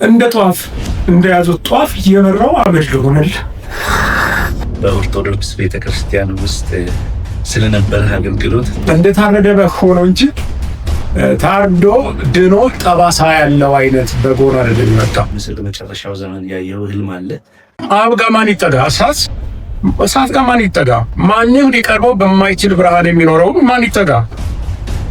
እንደ ጧፍ እንደያዙት ጧፍ እየመራው አመድ ሆነል። በኦርቶዶክስ ቤተክርስቲያን ውስጥ ስለነበረ አገልግሎት እንደታረደ በግ ሆኖ እንጂ ታርዶ ድኖ ጠባሳ ያለው አይነት በግ ሆኖ አይደለም የመጣው። ምስል መጨረሻው ዘመን ያየው ህልም አለ። አብ ጋር ማን ይጠጋ? እሳት ጋር ማን ይጠጋ? ማንም ሊቀርበው በማይችል ብርሃን የሚኖረው ማን ይጠጋ?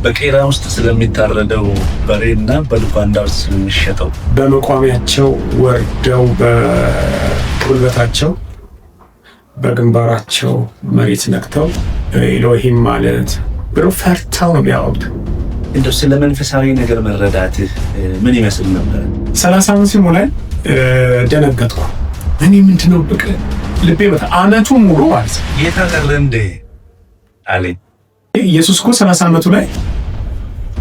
በቄራ ውስጥ ስለሚታረደው በሬና በልኳንዳ ውስጥ ስለሚሸጠው በመቋሚያቸው ወርደው በጉልበታቸው በግንባራቸው መሬት ነክተው ኤሎሂም ማለት ብሎ ፈርተው ነው የሚያወጡት። እንደው ስለ መንፈሳዊ ነገር መረዳትህ ምን ይመስል ነበር? 30 ዓመት ሲሞላኝ ደነገጥኩ። እኔ ምንድነው በቃ ልቤ አመቱን ሙሉ ማለት ነው የታቀረ እንደ አለኝ። ኢየሱስ እኮ 30 ዓመቱ ላይ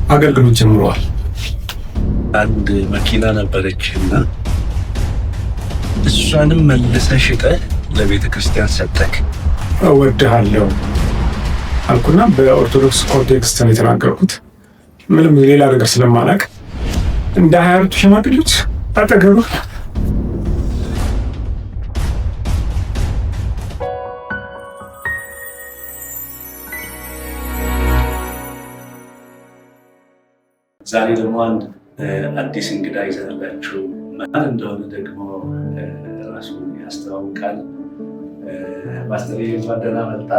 አገልግሎት ጀምሯል። አንድ መኪና ነበረችና እሷንም መልሰህ ሽጠህ ለቤተ ክርስቲያን ሰጠክ። እወድሃለሁ አልኩና በኦርቶዶክስ ኮንቴክስት ነው የተናገርኩት። ምንም ሌላ ነገር ስለማላውቅ እንደ 22 ሽማግሌዎች አጠገቡ ዛሬ ደግሞ አንድ አዲስ እንግዳ ይዘንላችሁ ማን እንደሆነ ደግሞ ራሱ ያስተዋውቃል። ማስተር እንኳን ደህና መጣ።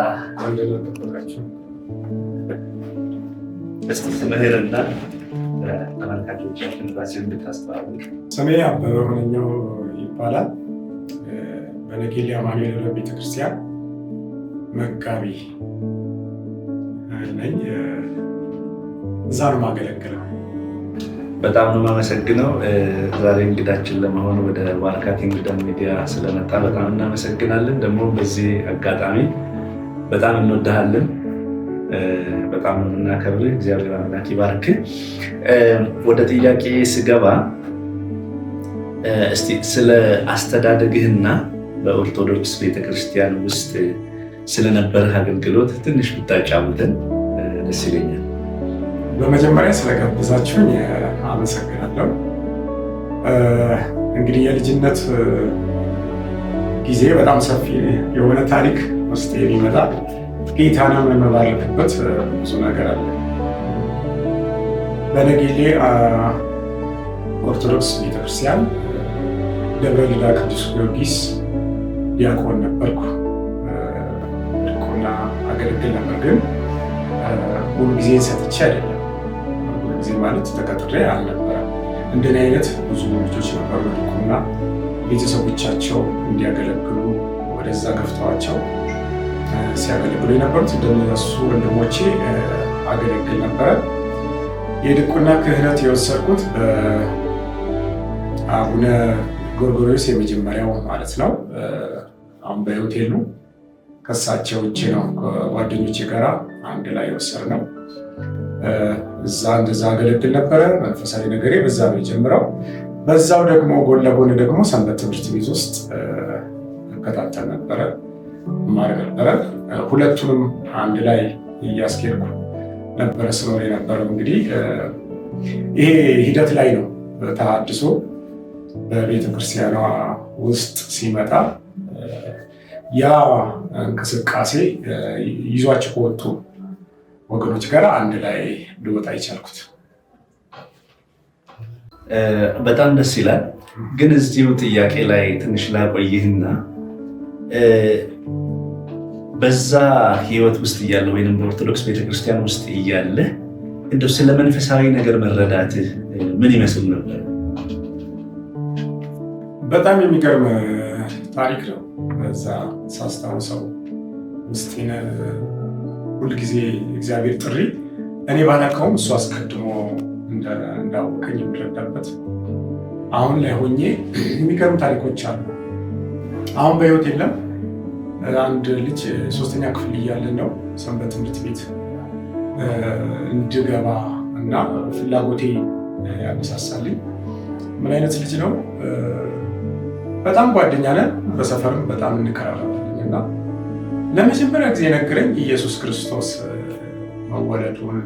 እስቲ ስምህንና ተመልካቾቻችን ራስህን እንድታስተዋውቅ። ስሜ አበበ ሆነኛው ይባላል። በነጌሌ አማኑኤል ቤተክርስቲያን መጋቢ ነኝ። እዛ ነው የማገለግለው። በጣም ነው የማመሰግነው። ዛሬ እንግዳችን ለመሆን ወደ ዋርካ ኪንግደም ሚዲያ ስለመጣ በጣም እናመሰግናለን። ደግሞ በዚህ አጋጣሚ በጣም እንወድሃለን፣ በጣም ነው የምናከብርህ። እግዚአብሔር አምላክ ይባርክ። ወደ ጥያቄ ስገባ እስቲ ስለ አስተዳደግህና በኦርቶዶክስ ቤተክርስቲያን ውስጥ ስለነበረህ አገልግሎት ትንሽ ብታጫውተን ደስ ይለኛል። በመጀመሪያ ስለጋበዛችሁኝ አመሰግናለሁ። እንግዲህ የልጅነት ጊዜ በጣም ሰፊ የሆነ ታሪክ ውስጥ የሚመጣ ጌታንም የምባረክበት ብዙ ነገር አለ። በነጌሌ ኦርቶዶክስ ቤተክርስቲያን ደብረ ሊዳ ቅዱስ ጊዮርጊስ ዲያቆን ነበርኩ። ዲያቆና አገለግል ነበር፣ ግን ሙሉ ጊዜ ሰጥቼ አይደለም። ጊዜ ማለት ተቀጥሬ አልነበረም። እንደኔ አይነት ብዙ ልጆች ነበሩ ዲቁና ቤተሰቦቻቸው እንዲያገለግሉ ወደዛ ገፍተዋቸው ሲያገለግሉ የነበሩት። እንደነሱ ወንድሞቼ አገለግል ነበረ። የዲቁና ክህነት የወሰድኩት በአቡነ ጎርጎርዮስ የመጀመሪያው ማለት ነው። አሁን በሕይወት የሉ። ከሳቸው ውጭ ነው ከጓደኞቼ ጋራ አንድ ላይ የወሰድነው። እዛ እንደዛ አገለግል ነበረ። መንፈሳዊ ነገሬ በዛ ነው የጀምረው። በዛው ደግሞ ጎን ለጎን ደግሞ ሰንበት ትምህርት ቤት ውስጥ እከታተል ነበረ፣ ማር ነበረ። ሁለቱንም አንድ ላይ እያስኬድኩ ነበረ ስኖር የነበረው። እንግዲህ ይሄ ሂደት ላይ ነው ተሐድሶ በቤተክርስቲያኗ ውስጥ ሲመጣ ያ እንቅስቃሴ ይዟቸው ከወጡ ወገኖች ጋር አንድ ላይ ልወጣ ይቻልኩት። በጣም ደስ ይላል። ግን እዚሁ ጥያቄ ላይ ትንሽ ላቆይህና በዛ ህይወት ውስጥ እያለ ወይም በኦርቶዶክስ ቤተክርስቲያን ውስጥ እያለ እንደው ስለ መንፈሳዊ ነገር መረዳትህ ምን ይመስል ነበር? በጣም የሚገርም ታሪክ ነው። በዛ ሳስታውሰው ውስጤን ሁልጊዜ እግዚአብሔር ጥሪ እኔ ባላውቀውም እሱ አስቀድሞ እንዳወቀኝ የሚረዳበት አሁን ላይ ሆኜ የሚገርም ታሪኮች አሉ። አሁን በህይወት የለም። አንድ ልጅ 3ኛ ክፍል እያለን ነው ሰንበት ትምህርት ቤት እንድገባ እና ፍላጎቴ ያነሳሳልኝ። ምን አይነት ልጅ ነው? በጣም ጓደኛ ነን፣ በሰፈርም በጣም እንቀራረባለን እና ለመጀመሪያ ጊዜ ነገረኝ ኢየሱስ ክርስቶስ መወለዱን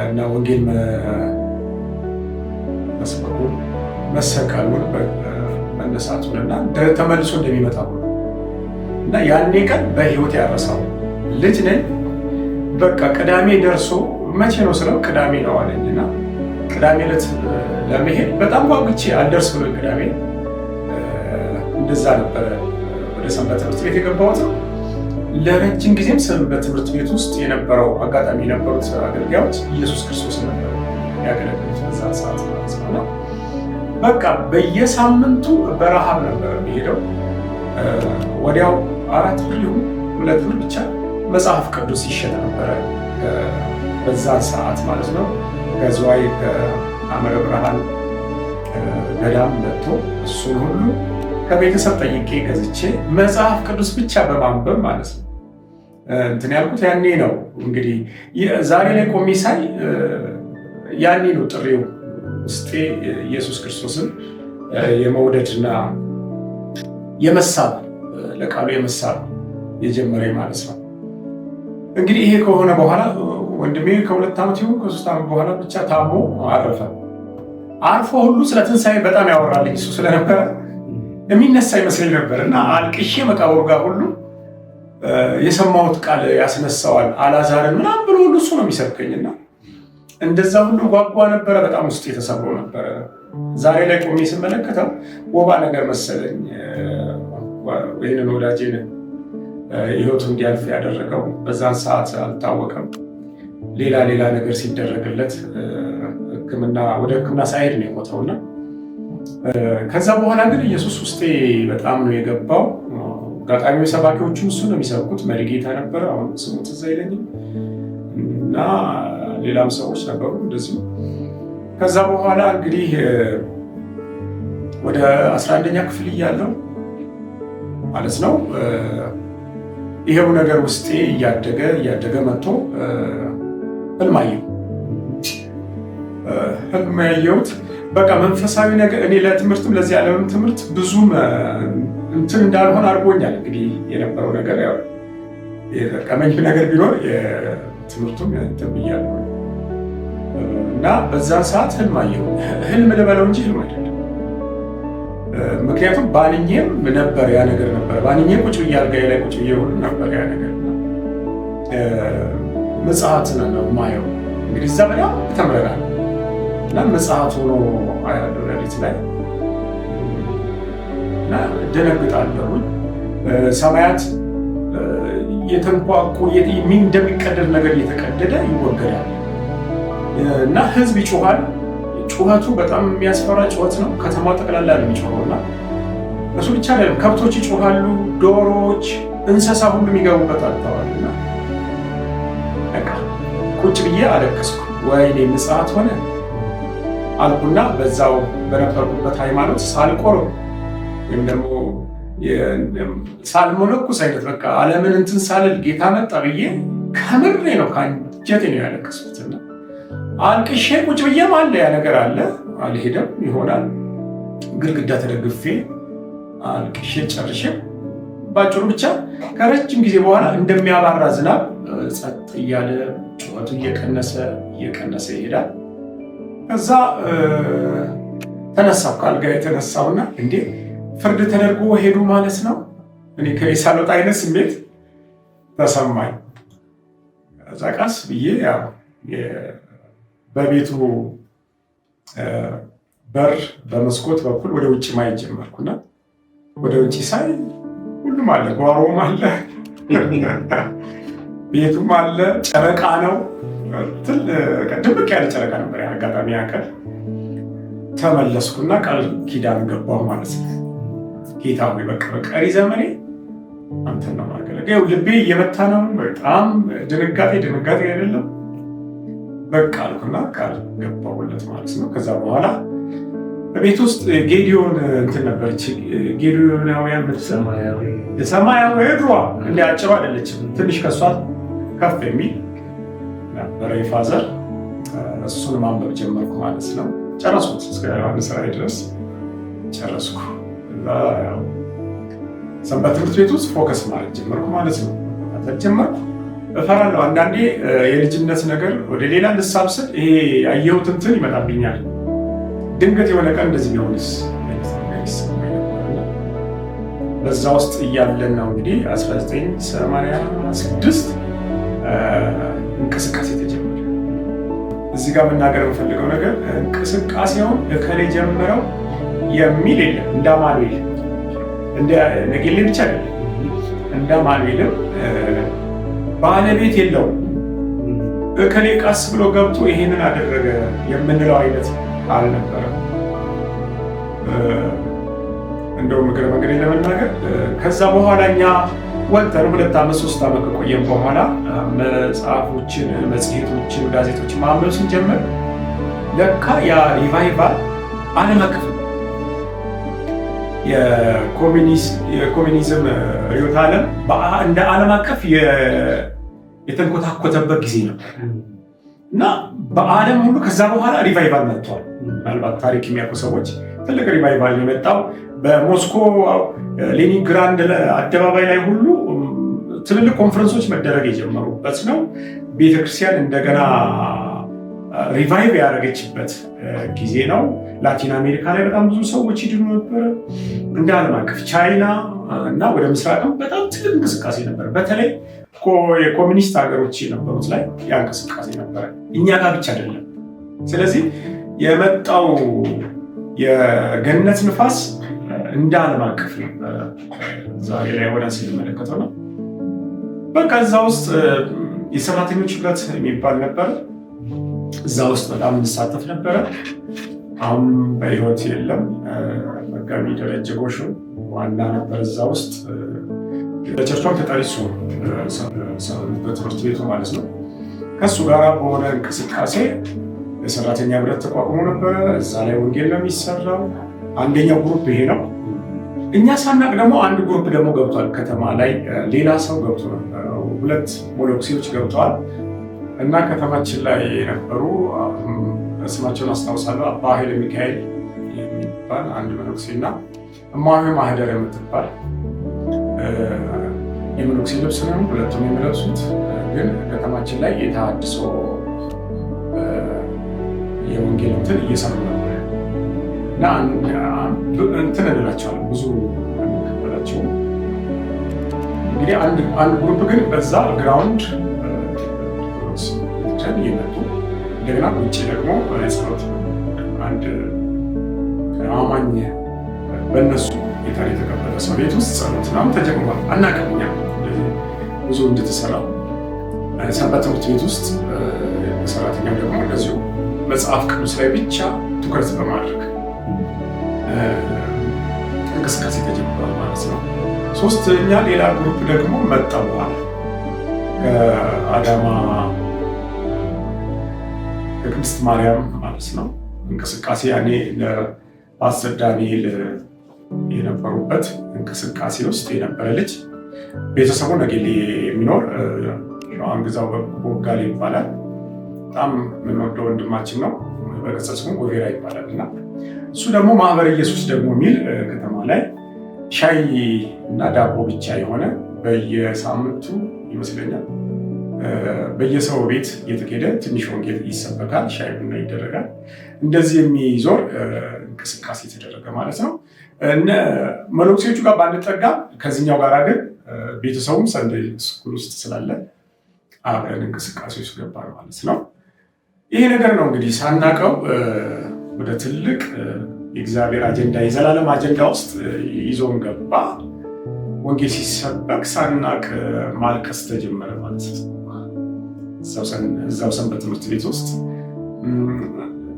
እና ወንጌል መስበኩን መሰቀሉን መነሳቱንና ተመልሶ እንደሚመጣ እና ያኔ ቀን በህይወት ያረሳው ልጅ ነኝ። በቃ ቅዳሜ ደርሶ መቼ ነው ስለው ቅዳሜ ነው አለኝ እና ቅዳሜ ዕለት ለመሄድ በጣም ጓጉቼ አልደርስ ብሎ ቅዳሜ እንደዛ ነበረ ወደ ሰንበት ትምህርት ቤት የገባሁት። ለረጅም ጊዜም ሰንበት ትምህርት ቤት ውስጥ የነበረው አጋጣሚ የነበሩት አገልጋዮች ኢየሱስ ክርስቶስ ነበር ያገለግሉት በዛ ሰዓት ማለት ነው። በቃ በየሳምንቱ በረሃብ ነበር የሚሄደው። ወዲያው 4 ብር ይሁን 2 ብር ብቻ መጽሐፍ ቅዱስ ይሸጥ ነበረ በዛ ሰዓት ማለት ነው። ከዝዋይ ከአመረ ብርሃን ገዳም መጥቶ እሱን ሁሉ ከቤተሰብ ጠይቄ ገዝቼ መጽሐፍ ቅዱስ ብቻ በማንበብ ማለት ነው እንትን ያልኩት ያኔ ነው። እንግዲህ ዛሬ ላይ ቆሜ ሳይ ያኔ ነው ጥሪው ውስጤ ኢየሱስ ክርስቶስን የመውደድና የመሳብ ለቃሉ የመሳብ የጀመረኝ ማለት ነው። እንግዲህ ይሄ ከሆነ በኋላ ወንድሜ ከ2 ዓመት ይሁን ከ3 ዓመት በኋላ ብቻ ታሞ አረፈ። አርፎ ሁሉ ስለ ትንሣኤ በጣም ያወራልኝ እሱ ስለነበረ የሚነሳ ይመስለኝ ነበር እና አልቅሼ መቃብሩ ጋር ሁሉ የሰማሁት ቃል ያስነሳዋል አልዓዛርን ምናምን ብሎ ሁሉ እሱ ነው የሚሰብከኝና እንደዛ ሁሉ ጓጓ ነበረ። በጣም ውስጥ የተሰብሮ ነበረ። ዛሬ ላይ ቆሜ ስመለከተው ወባ ነገር መሰለኝ ይህንን ወዳጄን ህይወቱ እንዲያልፍ ያደረገው በዛን ሰዓት አልታወቀም። ሌላ ነገር ሲደረግለት ወደ ሕክምና ሳይሄድ ነው የሞተውና ከዛ በኋላ ግን ኢየሱስ ውስጤ በጣም ነው የገባው። አጋጣሚ ሰባኪዎቹ እሱ ነው የሚሰብኩት። መሪጌታ ነበረ፣ አሁን ስሙ ትዝ አይለኝም እና ሌላም ሰዎች ነበሩ እንደዚሁ። ከዛ በኋላ እንግዲህ ወደ 11ኛ ክፍል እያለሁ ማለት ነው ይሄው ነገር ውስጤ እያደገ መጥቶ ህልም አየሁ። ህልም ያየሁት በቃ መንፈሳዊ ነገር እኔ ለትምህርትም ለዚህ ያለውን ትምህርት ብዙም እንትን እንዳልሆን አድርጎኛል። እንግዲህ የነበረው ነገር ያው የጠቀመኝ ነገር ቢኖር የትምህርቱም እንትን ብያለሁ እና በዛን ሰዓት ህልም አየሁ። ህልም ልበለው እንጂ ህልም አይደለም። ምክንያቱም ባንኜም ነበር ያ ነገር ነበር። ባንኜ ቁጭ ብዬ አልጋዬ ላይ ቁጭ ብዬ ሁሉ ነበር ያ ነገር ምጽአት ነው የማየው። እንግዲህ እዛ በጣም ተምረናል እና ምጽአት ሆኖ አያለሁ ሌሊት ላይ እና ደነግጣለሁ። ሰማያት የተንቋቁ እንደሚቀደድ ነገር እየተቀደደ ይወገዳል እና ህዝብ ይጮሃል። ጩኸቱ በጣም የሚያስፈራ ጩኸት ነው። ከተማው ጠቅላላ ነው የሚጮኸው እና እሱ ብቻ አይደለም፣ ከብቶች ይጮሃሉ፣ ዶሮዎች፣ እንስሳ ሁሉ የሚገቡበት አጥተዋልና በቃ ቁጭ ብዬ አለቀስኩ። ወይኔ ምጽአት ሆነ አልኩና በዛው በነበርኩበት ሃይማኖት ሳልቆርብ ወይም ደግሞ ሳልሞለኩስ አይነት በቃ ዓለምን እንትን ሳልል ጌታ መጣ ብዬ ከምሬ ነው ከአንጀቴ ነው ያለቀስኩትና አልቅሼ ቁጭ ብዬም አለ ያ ነገር አለ አልሄደም ይሆናል ግድግዳ ተደግፌ አልቅሼ ጨርሼ ባጭሩ ብቻ ከረጅም ጊዜ በኋላ እንደሚያባራ ዝናብ ጸጥ እያለ ጩኸቱ እየቀነሰ ይሄዳል። ከዛ ተነሳሁ፣ ከአልጋ የተነሳሁና እንዴ ፍርድ ተደርጎ ሄዱ ማለት ነው እኔ ከቤት ሳልወጣ አይነት ስሜት ተሰማኝ። ከዛ ቀስ ብዬ ያው በቤቱ በር በመስኮት በኩል ወደ ውጭ ማየት ጀመርኩና ወደ ውጭ ሳይ ሁሉም አለ፣ ጓሮም አለ፣ ቤቱም አለ፣ ጨረቃ ነው። ድምቅ ያለ ጨረቃ ነበር። አጋጣሚ ያቀል ተመለስኩና ቃል ኪዳን ገባሁ ማለት ነው። ጌታ ሆይ በቃ በቀሪ ዘመኔ አንተን ነው ማገለገል። ልቤ እየመታ ነው። በጣም ድንጋጤ አይደለም በቃ አልኩና ቃል ገባሁለት ማለት ነው። ከዛ በኋላ በቤት ውስጥ ጌዲዮን እንትን ነበረች። ጌዲዮናውያን ሰማያዊ ድሯ እንደ አጭሩ አይደለችም፣ ትንሽ ከሷ ከፍ የሚል ነበረ የፋዘር። እሱን ማንበብ ጀመርኩ ማለት ነው። ጨረስኩት፣ እስከ ዮሐንስ ራዕይ ድረስ ጨረስኩ። ሰንበት ትምህርት ቤት ውስጥ ፎከስ ማለት ጀመርኩ ማለት ነው። ጀመርኩ እፈራለሁ። አንዳንዴ የልጅነት ነገር ወደ ሌላ ልሳብ ስል ይሄ ያየሁት እንትን ይመጣብኛል። ድንገት የሆነ ቀን እንደዚህ ቢሆንስ ይሰማኝ ነበርና በዛ ውስጥ እያለን ነው እንግዲህ 1986 እንቅስቃሴ ተጀመረ። እዚህ ጋር መናገር የምፈልገው ነገር እንቅስቃሴውን እከሌ ጀምረው የሚል የለም። እንደ አማኑኤል እንደ ነጌሌ ብቻ አይደለም። እንደ አማኑኤልም ባለቤት የለውም። እከሌ ቃስ ብሎ ገብቶ ይሄንን አደረገ የምንለው አይነት አልነበረም። እንደውም እግረ መንገድ ለመናገር ከዛ በኋላ እኛ ወጥተን 2 ዓመት 3 ዓመት ከቆየን በኋላ መጽሐፎችን፣ መጽሔቶችን፣ ጋዜጦችን ማንበብ ስንጀምር ለካ ያ ሪቫይቫል ዓለም አቀፍ የኮሚኒዝም ርዕዮተ ዓለም እንደ ዓለም አቀፍ የተንኮታኮተበት ጊዜ ነበር እና በዓለም ሁሉ ከዛ በኋላ ሪቫይቫል መጥቷል። ምናልባት ታሪክ የሚያውቁ ሰዎች ትልቅ ሪቫይቫል የመጣው በሞስኮ ሌኒንግራንድ አደባባይ ላይ ሁሉ ትልልቅ ኮንፈረንሶች መደረግ የጀመሩበት ነው። ቤተክርስቲያን እንደገና ሪቫይቭ ያደረገችበት ጊዜ ነው። ላቲን አሜሪካ ላይ በጣም ብዙ ሰዎች ይድኑ ነበረ። እንደ ዓለም አቀፍ ቻይና እና ወደ ምስራቅም በጣም ትልቅ እንቅስቃሴ ነበረ። በተለይ የኮሚኒስት ሀገሮች የነበሩት ላይ ያ እንቅስቃሴ ነበረ፣ እኛ ጋር ብቻ አይደለም። ስለዚህ የመጣው የገነት ንፋስ እንደ ዓለም አቀፍ ነበረ። ዛሬ ላይ ወደ ስንመለከተው ነው። በቃ እዛ ውስጥ የሰራተኞች ህብረት የሚባል ነበረ። እዛ ውስጥ በጣም እንሳተፍ ነበረ። አሁን በህይወት የለም። መጋቢ ደረጀ ጎሹ ዋና ነበር እዛ ውስጥ። በቸርቿም ተጠሪ እሱ በትምህርት ቤቱ ማለት ነው። ከእሱ ጋር በሆነ እንቅስቃሴ የሰራተኛ ህብረት ተቋቁሞ ነበረ። እዛ ላይ ወንጌል ነው የሚሰራው። አንደኛው ግሩፕ ይሄ ነው። እኛ ሳናቅ ደግሞ አንድ ግሩፕ ደግሞ ገብቷል። ከተማ ላይ ሌላ ሰው ገብቶ ነበር። 2 ሞሎክሲዎች ገብተዋል እና ከተማችን ላይ የነበሩ ስማቸውን አስታውሳለሁ። አባ ኃይለ ሚካኤል የሚባል አንድ መነኩሴ እና እማሆይ ማህደር የምትባል የመነኩሴ ልብስ ነው ሁለቱም የሚለብሱት። ግን ከተማችን ላይ የተሃድሶ የወንጌል እንትን እየሰሩ ነበር እና እንትን እንላቸዋለን ብዙ አንቀበላቸውም። እንግዲህ አንድ ግሩፕ ግን በዛ ግራውንድ እየመጡ እንደገና ውጭ ደግሞ ጸሎት አንድ አማኝ በእነሱ ጌታ የተቀበለ ሰው ቤት ውስጥ ጸሎት ምናምን ተጀምሯል። አናውቅም እኛ ብዙ እንደተሰራ ሰንበት ትምህርት ቤት ውስጥ ሰራተኛ ደግሞ እንደዚሁ መጽሐፍ ቅዱስ ላይ ብቻ ትኩረት በማድረግ እንቅስቃሴ ተጀምሯል ማለት ነው። 3ኛ ሌላ ግሩፕ ደግሞ መጣ በኋላ ከአዳማ ከቅድስት ማርያም ማለት ነው እንቅስቃሴ ያኔ ለፓስተር ዳንኤል የነበሩበት እንቅስቃሴ ውስጥ የነበረ ልጅ ቤተሰቡ ነጌሌ የሚኖር ሸዋን ግዛው ቦጋሌ ይባላል። በጣም የምንወደው ወንድማችን ነው። በቅጽል ስሙ ጎቬራ ይባላል እና እሱ ደግሞ ማህበረ ኢየሱስ ደግሞ የሚል ከተማ ላይ ሻይ እና ዳቦ ብቻ የሆነ በየሳምንቱ ይመስለኛል በየሰው ቤት እየተኬደ ትንሽ ወንጌል ይሰበካል፣ ሻይ ቡና ይደረጋል። እንደዚህ የሚዞር እንቅስቃሴ የተደረገ ማለት ነው። እነ መነኩሴዎቹ ጋር ባንጠጋ ከዚህኛው ጋር ግን ቤተሰቡም ሰንደይ ስኩል ውስጥ ስላለ አብረን እንቅስቃሴ ውስጥ ገባን ማለት ነው። ይሄ ነገር ነው እንግዲህ ሳናቀው ወደ ትልቅ የእግዚአብሔር አጀንዳ የዘላለም አጀንዳ ውስጥ ይዞን ገባ። ወንጌል ሲሰበክ ሳናቅ ማልቀስ ተጀመረ ማለት ነው። እዛው ሰንበት ትምህርት ቤት ውስጥ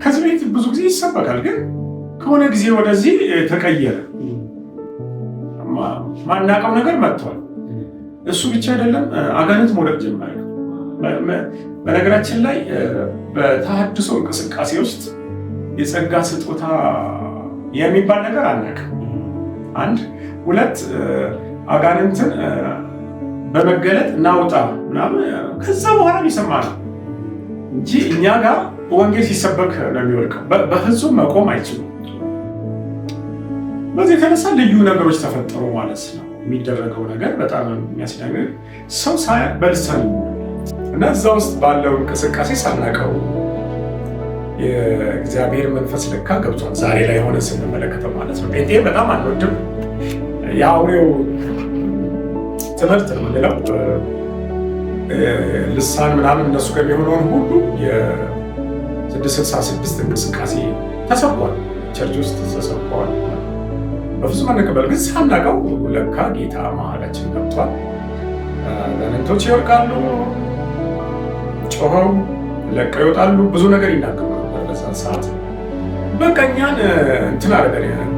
ከዚህ ቤት ብዙ ጊዜ ይሰበካል፣ ግን ከሆነ ጊዜ ወደዚህ ተቀየረ። ማናቀው ነገር መጥቷል። እሱ ብቻ አይደለም፣ አጋንንት መውደቅ ጀመረ። በነገራችን ላይ በተሃድሶ እንቅስቃሴ ውስጥ የጸጋ ስጦታ የሚባል ነገር አናውቅም። 1 2 አጋንንትን በመገለጥ እናውጣ ምናምን ከዛ በኋላ የሚሰማ ነው እንጂ እኛ ጋር ወንጌል ሲሰበክ ነው የሚወድቀው። በፍጹም መቆም አይችሉም። በዚህ የተነሳ ልዩ ነገሮች ተፈጠሩ ማለት ነው። የሚደረገው ነገር በጣም የሚያስደንቅ ሰው ሳያውቅ በልሳን እና እዛ ውስጥ ባለው እንቅስቃሴ ሳናውቀው የእግዚአብሔር መንፈስ ለካ ገብቷል ዛሬ ላይ ሆነ ስንመለከተው ማለት ነው። ጴንጤ በጣም አንወድም። የአውሬው ትምህርት ነው የምንለው ልሳን ምናምን እነሱ ከሚሆነውን ሁሉ የ666 እንቅስቃሴ ተሰብኳል፣ ቸርች ውስጥ ተሰብኳል። በፍጹም አንቀበል። ግን ሳናውቀው ለካ ጌታ መሀላችን ገብቷል። ጋኔንቶች ይወድቃሉ፣ ጮኸው ለቀው ይወጣሉ፣ ብዙ ነገር ይናገሩ ነበር በዛ ሰዓት። በቃ እኛን እንትን አደረገን፣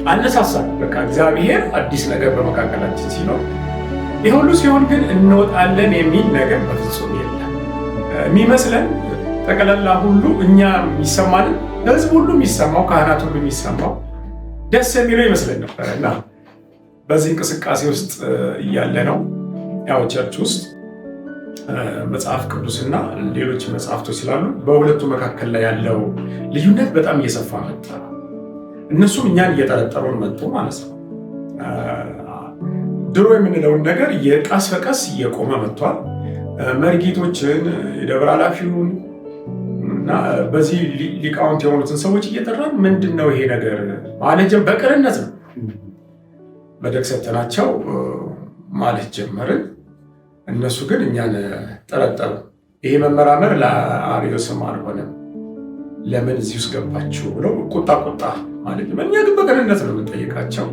አነሳሳል። በቃ እግዚአብሔር አዲስ ነገር በመካከላችን ሲኖር ይህ ሁሉ ሲሆን ግን እንወጣለን የሚል ነገር በፍጹም የለም። የሚመስለን ጠቅላላ ሁሉ እኛ የሚሰማንን ህዝብ ሁሉ የሚሰማው ካህናት ሁሉ የሚሰማው ደስ የሚለው ይመስለን ነበር። እና በዚህ እንቅስቃሴ ውስጥ እያለ ነው ያው ቸርች ውስጥ መጽሐፍ ቅዱስና ሌሎች መጽሐፍቶች ስላሉ በሁለቱ መካከል ላይ ያለው ልዩነት በጣም እየሰፋ መጣ። እነሱም እኛን እየጠረጠሩን መጡ ማለት ነው። ድሮ የምንለውን ነገር ቀስ በቀስ እየቆመ መጥቷል። መርጌቶችን፣ የደብረ ኃላፊውን እና በዚህ ሊቃውንት የሆኑትን ሰዎች እየጠራን ምንድን ነው ይሄ ነገር ማለት በቅንነት ነው መድረክ ሰጥተናቸው ማለት ጀመርን። እነሱ ግን እኛን ጠረጠሩ። ይሄ መመራመር ለአርዮስም አልሆነም፣ ለምን እዚህ ውስጥ ገባችሁ ብለው ቁጣ ማለት ነው። እኛ ግን በቅንነት ነው የምንጠይቃቸው።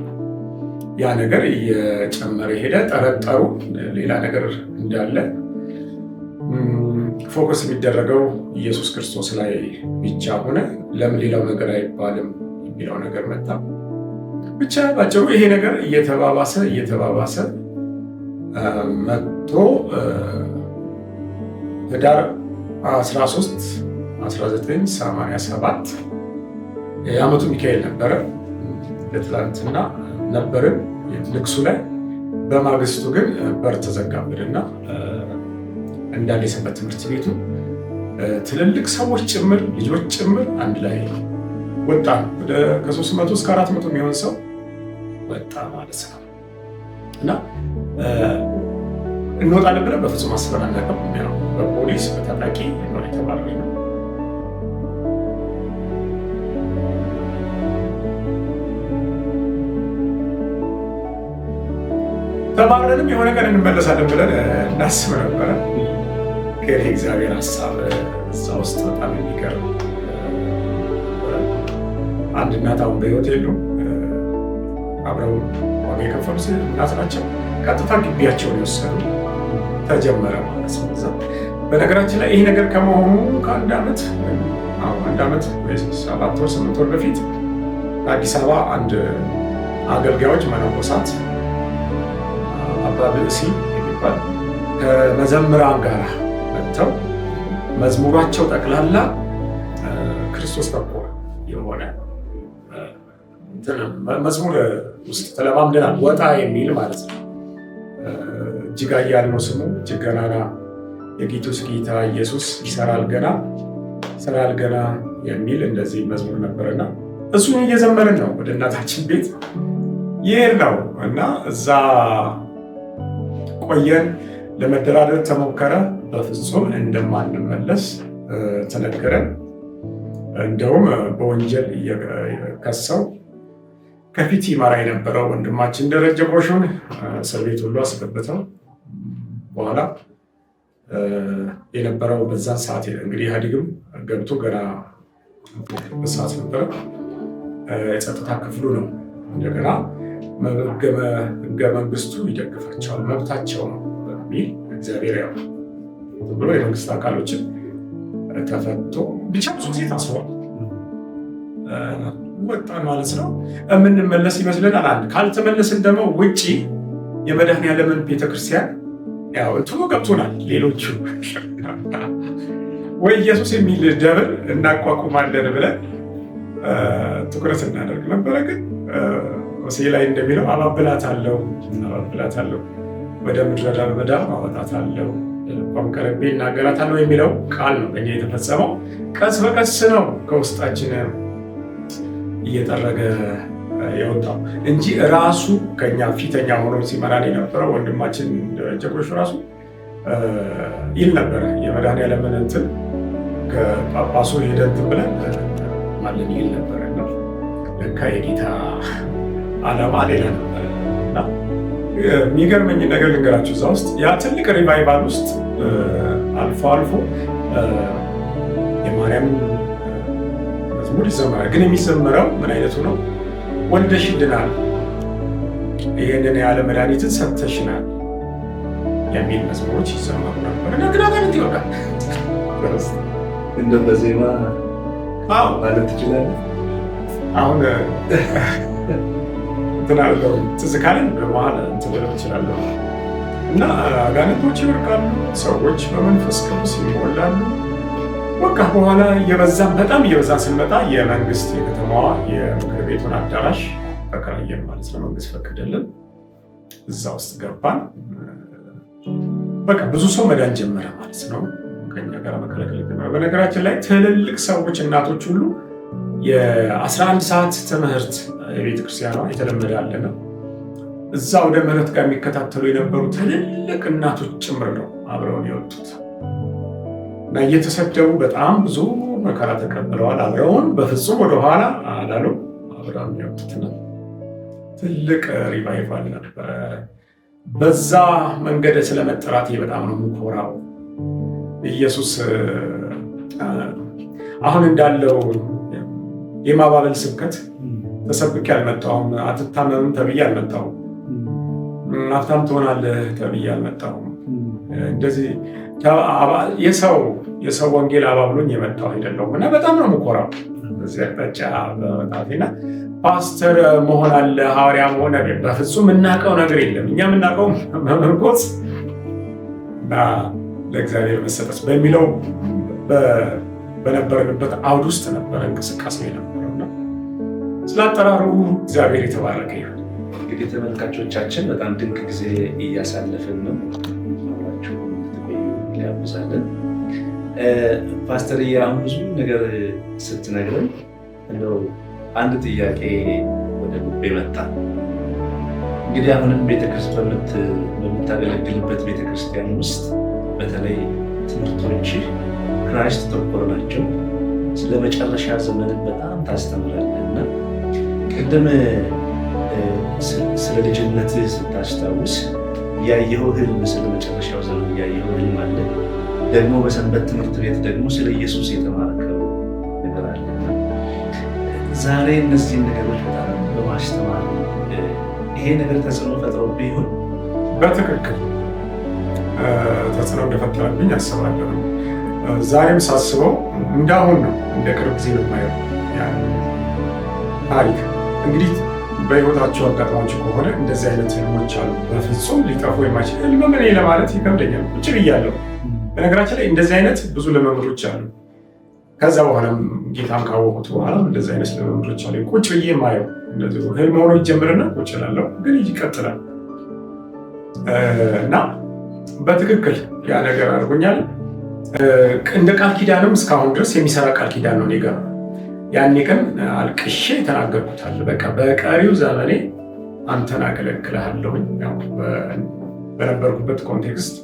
ያ ነገር እየጨመረ ሄደ። ጠረጠሩ ሌላ ነገር እንዳለ። ፎከስ የሚደረገው ኢየሱስ ክርስቶስ ላይ ብቻ ሆነ። ለምን ሌላው ነገር አይባልም የሚለው ነገር መጣ። ብቻ ባጭሩ ይሄ ነገር እየተባባሰ መጥቶ ህዳር 13 1987 የዓመቱ ሚካኤል ነበረ። ለትላንትና ነበርን ንግሱ ላይ። በማግስቱ ግን በር ተዘጋብንና እንዳለ የሰንበት ትምህርት ቤቱ ትልልቅ ሰዎች ጭምር ልጆች ጭምር አንድ ላይ ወጣ። ወደ ከ300 እስከ 400 የሚሆን ሰው ወጣ ማለት ነው። እና እንወጣለን ብለን በፍጹም አስበን አናውቅም። በፖሊስ በታጣቂ ነው የተባረርነው። ተባረንም የሆነ ቀን እንመለሳለን ብለን እናስብ ነበረ። ግን የእግዚአብሔር ሀሳብ እዛ ውስጥ በጣም የሚገርም። አንድ እናት አሁን በሕይወት የሉም፣ አብረው ዋጋ የከፈሉ እናት ናቸው። ቀጥታ ግቢያቸውን የወሰዱ ተጀመረ ማለት ነው። እዛ በነገራችን ላይ ይህ ነገር ከመሆኑ ከአንድ ዓመት ወይ 7 ወር 8 ወር በፊት በአዲስ አበባ አንድ አገልጋዮች መነኮሳት አባ ብእሲ የሚባል ከመዘምራን ጋር መጥተው መዝሙራቸው ጠቅላላ ክርስቶስ ተኮር የሆነ መዝሙር ውስጥ ተለማምደናል። ወጣ የሚል ማለት ነው። እጅግ ኃያል ነው ስሙ፣ እጅግ ገናና፣ የጌቶች ጌታ ኢየሱስ ይሰራል ገና የሚል እንደዚህ መዝሙር ነበርና እሱን እየዘመርን ነው ወደ እናታችን ቤት ይሄድ ነው እና እዛ ቆየን። ለመደራደር ተሞከረ። በፍጹም እንደማንመለስ ተነገረን። እንደውም በወንጀል ከሰው ከፊት ይመራ የነበረው ወንድማችን ደረጀ ቆሾን እስር ቤት ሁሉ አስገብተው በኋላ የነበረው በዛን ሰዓት እንግዲህ ኢህአዴግም ገብቶ ገና በሰዓት ነበረ። የጸጥታ ክፍሉ ነው እንደገና ህገ መንግስቱ ይደግፋቸዋል፣ መብታቸው ነው በሚል እግዚአብሔር ያው ብሎ የመንግስት አካሎችን ተፈቶ ብቻ ብዙ ጊዜ ታስሯል። ወጣን ማለት ነው። የምንመለስ ይመስለናል። አንድ ካልተመለስን ደግሞ ውጪ የመድኃኔዓለምን ቤተክርስቲያን ያው እንትኑ ገብቶናል። ሌሎቹ ወይ ኢየሱስ የሚል ደብር እናቋቁማለን ብለን ትኩረት እናደርግ ነበረ። ግን ሆሴዕ ላይ እንደሚለው አባብላታለሁ ወደ ምድረ በዳ አወጣታለሁ፣ ልቧም ቀርቤ እናገራታለሁ የሚለው ቃል ነው በእኛ የተፈጸመው። ቀስ በቀስ ነው ከውስጣችን እየጠረገ የወጣው እንጂ ራሱ ከኛ ፊተኛ ሆኖ ሲመራን የነበረው ወንድማችን ደረጀ ቆሾ ራሱ ይል ነበረ የመድኃኔዓለምን እንትን ጳጳሱ ሄደን ብለን ማለን ይል ነበረ እና ለካ የጌታ ዓላማ ሌላ ነበረ እና የሚገርመኝ ነገር ልንገራችሁ። እዛ ውስጥ ያ ትልቅ ሪቫይቫል ውስጥ አልፎ አልፎ የማርያም መዝሙር ይዘመራል። ግን የሚዘመረው ምን አይነቱ ነው? ወልደሽልናል፣ ይህንን ያለ መድኃኒትን ሰጥተሽናል የሚል መዝሙሮች ይዘመሩ ነበር እና ግን አጋንንት ይወጣል። እንደ በዜማ ማለት ትችላለህ። አሁን እንትናለው ትዝ ካለን በመሀል እንትን ብለው ይችላለሁ እና አጋንንቶች ይወርቃሉ፣ ሰዎች በመንፈስ ቅዱስ ይሞላሉ። በቃ በኋላ እየበዛን በጣም እየበዛን ስንመጣ የመንግስት የከተማዋ የምክር ቤቱን አዳራሽ ተከራየን ማለት ነው። መንግስት ፈቀደልን። እዛ ውስጥ ገባን። በቃ ብዙ ሰው መዳን ጀመረ ማለት ነው። ከኛ ጋር መከለከል ጀመረ። በነገራችን ላይ ትልልቅ ሰዎች እናቶች ሁሉ የ11 ሰዓት ትምህርት የቤተክርስቲያኗ የተለመደ አለ ነው። እዛ ወደ ምህረት ጋር የሚከታተሉ የነበሩ ትልልቅ እናቶች ጭምር ነው አብረውን የወጡት እና እየተሰደቡ በጣም ብዙ መከራ ተቀብለዋል። አብረውን በፍጹም ወደኋላ አላሉ። አብረውን የወጡት ነው። ትልቅ ሪቫይቫል ነበረ። በዛ መንገድ ስለመጠራቴ በጣም ነው የምኮራው። ኢየሱስ አሁን እንዳለው የማባበል ስብከት ተሰብኬ አልመጣሁም። አትታመምም ተብዬ አልመጣሁም። ሀብታም ትሆናለህ ተብዬ አልመጣሁም። እንደዚህ የሰው ወንጌል አባብሎኝ የመጣሁ አይደለሁም እና በጣም ነው የምኮራው በዚህ አቅጣጫ በመጣቴና ፓስተር መሆን አለ ሐዋርያ መሆን በፍጹም የምናውቀው ነገር የለም። እኛ የምናውቀው መመርኮዝ እና ለእግዚአብሔር መሰጠት በሚለው በነበረንበት አውድ ውስጥ ነበረ እንቅስቃሴ የነበረውና ስላጠራሩ እግዚአብሔር የተባረከ ይሁን። እንግዲህ ተመልካቾቻችን በጣም ድንቅ ጊዜ እያሳለፍን ነው። አብራችሁ እንድትቆዩ ሊያብዛለን። ፓስተርዬ አሁን ብዙ ነገር ስትነግረን እንደው አንድ ጥያቄ ወደ ልቤ መጣ። እንግዲህ አሁንም በምታገለግልበት ቤተክርስቲያን ውስጥ በተለይ ትምህርቶች ክራይስት ተኮር ናቸው። ስለ መጨረሻ ዘመንን በጣም ታስተምራለህ እና ቅድም ስለ ልጅነትህ ስታስታውስ ያየኸው ህልም ስለ መጨረሻው ዘመን ያየኸው ህልም አለ። ደግሞ በሰንበት ትምህርት ቤት ደግሞ ስለ ኢየሱስ የተማርከው ነገር አለ። ዛሬ እነዚህን ነገሮች በጣም በማስተማር ይሄ ነገር ተጽዕኖ ፈጥሮብህ ይሆን? በትክክል ተጽዕኖ እንደፈጠረብኝ አስባለሁ። ዛሬም ሳስበው እንዳሁን ነው፣ እንደ ቅርብ ጊዜ ነው የማየው ታሪክ። እንግዲህ በህይወታቸው አጋጣሚዎች ከሆነ እንደዚህ አይነት ህልሞች አሉ፣ በፍጹም ሊጠፉ የማይችል ህልም ምን ለማለት ይከብደኛል። ቁጭ ብያለሁ። በነገራችን ላይ እንደዚህ አይነት ብዙ ልምምዶች አሉ። ከዛ በኋላም ጌታን ካወቁት በኋላም እንደዚህ አይነት ልምምዶች አሉ። ቁጭ ብዬ የማየው እንደዚህ ህልም ሆኖ ይጀምርና ቁጭ እላለሁ፣ ግን ይቀጥላል እና በትክክል ያ ነገር አድርጎኛል። እንደ ቃል ኪዳንም እስካሁን ድረስ የሚሰራ ቃል ኪዳን ነው እኔ ጋር። ያኔ ቀን አልቅሼ ተናገርኩታል። በቃ በቀሪው ዘመኔ አንተን አገለግልሃለሁኝ። በነበርኩበት ኮንቴክስት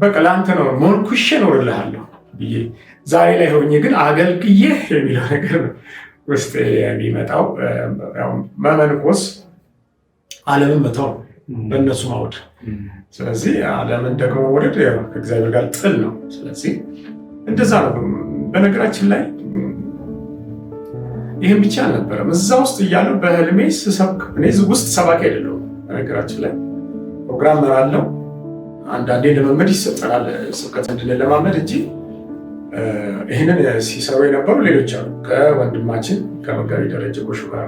በቃ ለአንተ ነው ሞልኩሼ እኖርልሃለሁ ብዬ ዛሬ ላይ ሆኜ ግን አገልግዬ የሚለው ነገር ውስጥ የሚመጣው መመንኮስ ዓለምን መተው በእነሱ ማውድ። ስለዚህ ዓለምን ደግሞ ወደድ ከእግዚአብሔር ጋር ጥል ነው። ስለዚህ እንደዛ ነው። በነገራችን ላይ ይህም ብቻ አልነበረም። እዛ ውስጥ እያለው በህልሜ ስሰብክ እኔ ውስጥ ሰባኪ አይደለሁም። በነገራችን ላይ ፕሮግራም መራለው። አንዳንዴ ልምምድ ይሰጠናል ስብከት እንድንለማመድ እንጂ ይህንን ሲሰሩ የነበሩ ሌሎች አሉ ከወንድማችን ከመጋቢ ደረጀ ጎሹ ጋር።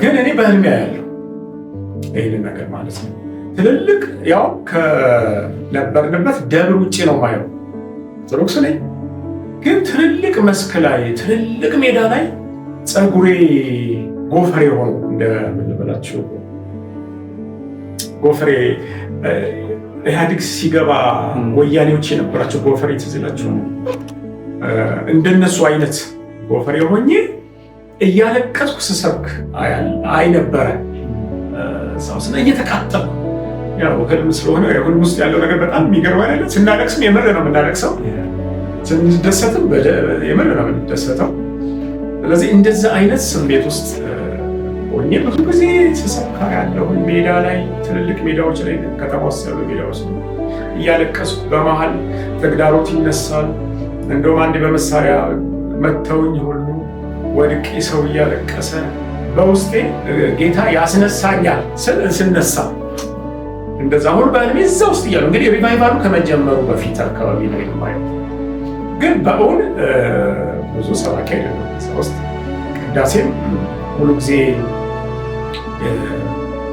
ግን እኔ በህልሜ ያለው ይህንን ነገር ማለት ነው። ትልልቅ ያው ከነበርንበት ደብር ውጭ ነው ማየው። ኦርቶዶክስ ነኝ፣ ግን ትልልቅ መስክ ላይ ትልልቅ ሜዳ ላይ ፀጉሬ ጎፈሬ ሆኖ እንደምንበላቸው ጎፈሬ ኢህአዴግ ሲገባ ወያኔዎች የነበራቸው ጎፈሬ ትዝ ይላችኋል። እንደነሱ አይነት ጎፈሬ ሆኜ እያለቀስኩ ስሰብክ አይ ነበረ። እየተቃጠልኩ ያው ህልም ስለሆነ ህልም ውስጥ ያለው ነገር በጣም የሚገርም አይደለም። ስናለቅስም የምር ነው የምናለቅሰው፣ ስንደሰትም የምር ነው የምንደሰተው። ስለዚህ እንደዛ አይነት ስሜት ውስጥ ሆኜ ብዙ ጊዜ ስሰብካ ያለሁ ሜዳ ላይ፣ ትልልቅ ሜዳዎች ላይ፣ ከተማ ውስጥ ያሉ ሜዳዎች እያለቀስኩ በመሀል ተግዳሮት ይነሳል። እንደውም አንዴ በመሳሪያ መተውኝ ሁሉ ወድቄ ሰው እያለቀሰ በውስጤ ጌታ ያስነሳኛል ስነሳ እንደዛ ሁሉ በህልሜ እዛ ውስጥ እያሉ እንግዲህ ሪቫይቫሉ ከመጀመሩ በፊት አካባቢ ነው የማየው። ግን በእውን ብዙ ሰባኪ አይደለም እዛ ውስጥ። ቅዳሴም ሙሉ ጊዜ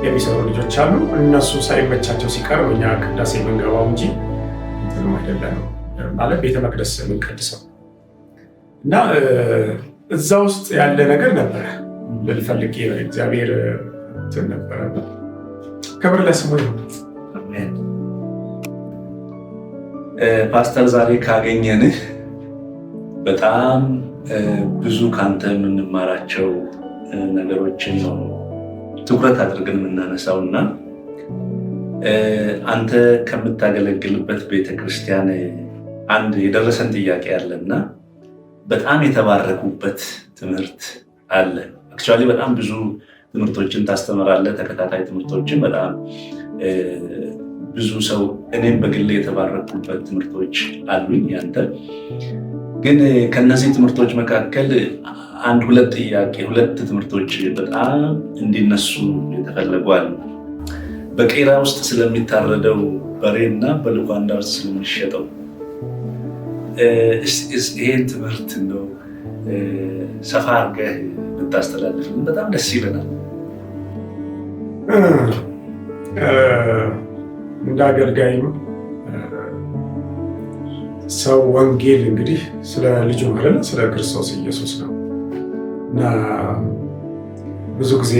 የሚሰሩ ልጆች አሉ። እነሱ ሳይመቻቸው ሲቀር እኛ ቅዳሴ የምንገባው እንጂ እንትንም አይደለም ማለት ቤተ መቅደስ የምንቀድሰው እና እዛ ውስጥ ያለ ነገር ነበረ ልፈልግ እግዚአብሔር እንትን ነበረ። ክብር ለስሙ ይሁን። ፓስተር ዛሬ ካገኘንህ በጣም ብዙ ካንተ የምንማራቸው ነገሮችን ነው ትኩረት አድርገን የምናነሳው እና አንተ ከምታገለግልበት ቤተክርስቲያን አንድ የደረሰን ጥያቄ አለና በጣም የተባረኩበት ትምህርት አለ። አክቹዋሊ በጣም ብዙ ትምህርቶችን ታስተምራለህ፣ ተከታታይ ትምህርቶችን በጣም ብዙ ሰው እኔም በግሌ የተባረኩበት ትምህርቶች አሉኝ። ያንተ ግን ከነዚህ ትምህርቶች መካከል ሁለት ትምህርቶች በጣም እንዲነሱ የተፈለጉ አሉ። በቄራ ውስጥ ስለሚታረደው በሬና በልኳንዳ ውስጥ ስለሚሸጠው ይሄን ትምህርት ነው ሰፋ አድርገህ ብታስተላልፍልን በጣም ደስ ይለናል። እንደ አገልጋይም ሰው ወንጌል እንግዲህ ስለ ልጁ ማለት ስለ ክርስቶስ ኢየሱስ ነው እና ብዙ ጊዜ